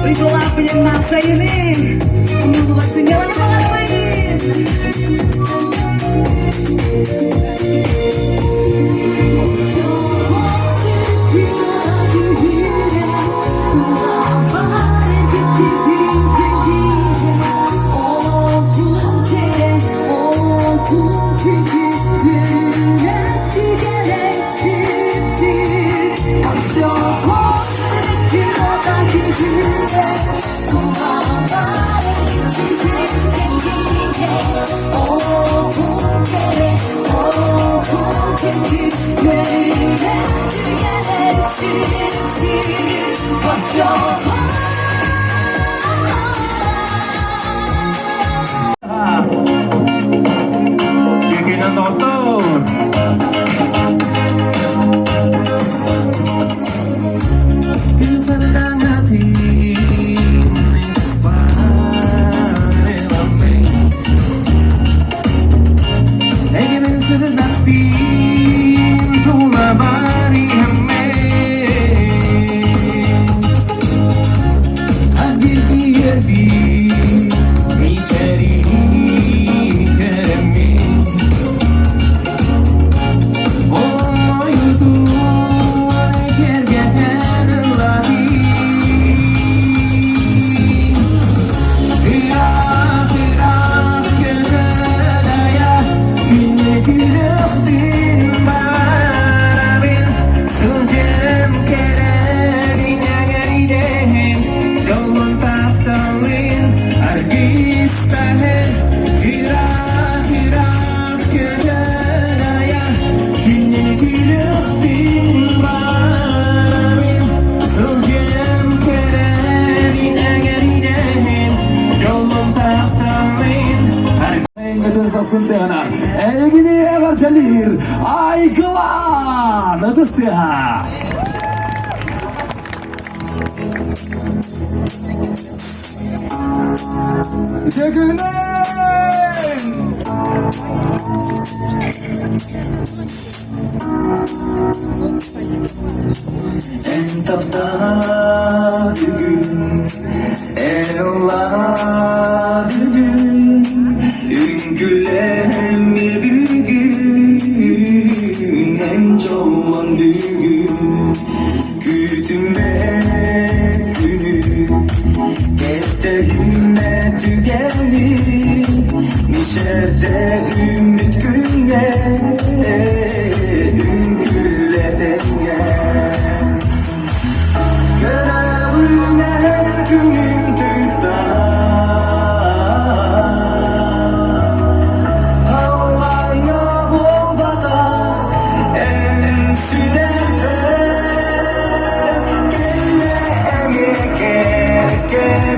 Itulah masa ini membuat segalanya mengarah lain. Bikin nonton. Sedang hati Sunteana, egini agar jalir, ay kelan, atas dia. Jagain. Entah tak gün, enolah gün, gülen bir gün, en çoğulan bir gün, güdüme günü, getteğime tükendi, nişerde ümit günge, ünküle denge. Görevin her günün tüktan, yeah.